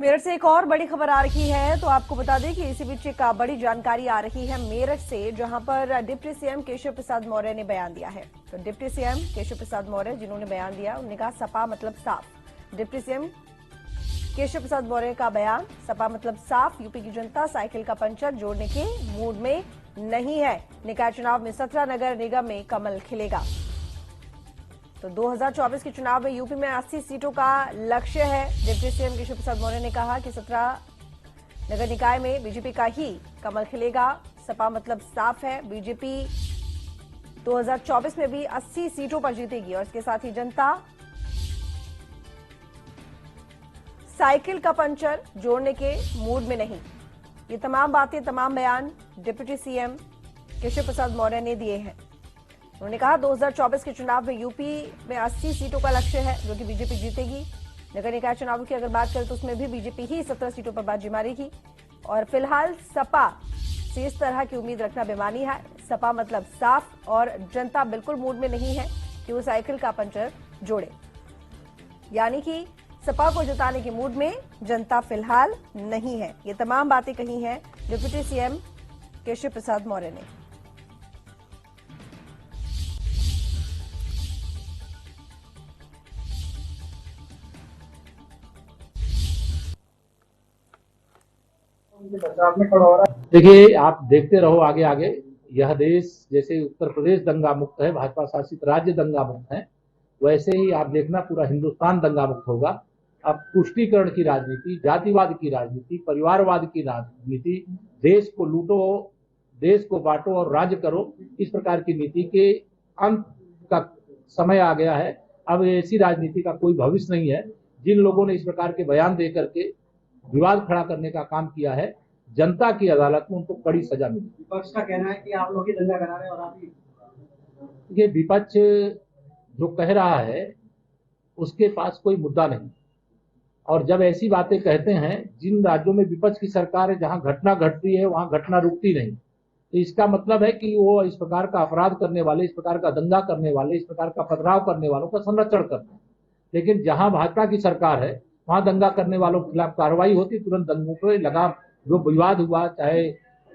मेरठ से एक और बड़ी खबर आ रही है, तो आपको बता दें कि इसी बीच एक बड़ी जानकारी आ रही है मेरठ से, जहां पर डिप्टी सीएम केशव प्रसाद मौर्य ने बयान दिया है। तो डिप्टी सीएम केशव प्रसाद मौर्य जिन्होंने बयान दिया, उन्होंने कहा सपा मतलब साफ। डिप्टी सीएम केशव प्रसाद मौर्य का बयान, सपा मतलब साफ। यूपी की जनता साइकिल का पंचर जोड़ने के मूड में नहीं है। निकाय चुनाव में 17 नगर निगम में कमल खिलेगा। तो 2024 के चुनाव में यूपी में 80 सीटों का लक्ष्य है। डिप्टी सीएम केशव प्रसाद मौर्य ने कहा कि 17 नगर निकाय में बीजेपी का ही कमल खिलेगा। सपा मतलब साफ है, बीजेपी 2024 में भी 80 सीटों पर जीतेगी और इसके साथ ही जनता साइकिल का पंचर जोड़ने के मूड में नहीं। ये तमाम बातें, तमाम बयान डिप्टी सीएम केशव प्रसाद मौर्य ने दिए हैं। उन्होंने कहा 2024 के चुनाव में यूपी में 80 सीटों का लक्ष्य है, जो कि बीजेपी जीतेगी। नगर निकाय चुनाव की अगर बात करें तो उसमें भी बीजेपी ही 17 सीटों पर बाजी मारेगी। और फिलहाल सपा से इस तरह की उम्मीद रखना बेमानी है। सपा मतलब साफ और जनता बिल्कुल मूड में नहीं है कि वो साइकिल का पंचर जोड़े। यानी कि सपा को जिताने के मूड में जनता फिलहाल नहीं है। ये तमाम बातें कही हैं डिप्टी सीएम केशव प्रसाद मौर्य ने। देखिए, आप देखते रहो आगे आगे। यह देश जैसे उत्तर प्रदेश दंगा मुक्त है, भाजपा शासित राज्य दंगा मुक्त है, वैसे ही आप देखना पूरा हिंदुस्तान दंगा मुक्त होगा। अब पुष्टिकरण की राजनीति, जातिवाद की राजनीति, परिवारवाद की राजनीति, देश को लूटो, देश को बांटो और राज्य करो, इस प्रकार की नीति के अंत का समय आ गया है। अब ऐसी राजनीति का कोई भविष्य नहीं है। जिन लोगों ने इस प्रकार के बयान दे करके विवाद खड़ा करने का काम किया है, जनता की अदालत में उनको कड़ी सजा मिली। विपक्ष का कहना है कि आप लोग ही दंगा करा रहे हैं और आप ही। ये विपक्ष जो कह रहा है उसके पास कोई मुद्दा नहीं। और जब ऐसी बातें कहते हैं, जिन राज्यों में विपक्ष की सरकार है, जहां घटना घटती है वहां घटना रुकती नहीं, तो इसका मतलब है कि वो इस प्रकार का अपराध करने वाले, इस प्रकार का दंगा करने वाले, इस प्रकार का पथराव करने वालों का संरक्षण करते हैं। लेकिन जहां भाजपा की सरकार है वहां दंगा करने वालों के खिलाफ कार्रवाई होती, तुरंत दंगों पर लगाम। जो विवाद हुआ, चाहे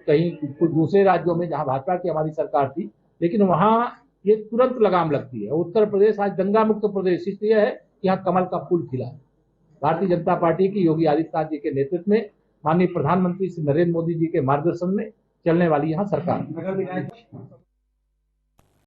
कहीं कुछ दूसरे राज्यों में जहां भाजपा की हमारी सरकार थी, लेकिन वहां ये तुरंत लगाम लगती है। उत्तर प्रदेश आज दंगा मुक्त प्रदेश इसलिए है कि यहाँ कमल का फूल खिला है। भारतीय जनता पार्टी की योगी आदित्यनाथ जी के नेतृत्व में, माननीय प्रधानमंत्री श्री नरेंद्र मोदी जी के मार्गदर्शन में चलने वाली यहाँ सरकार।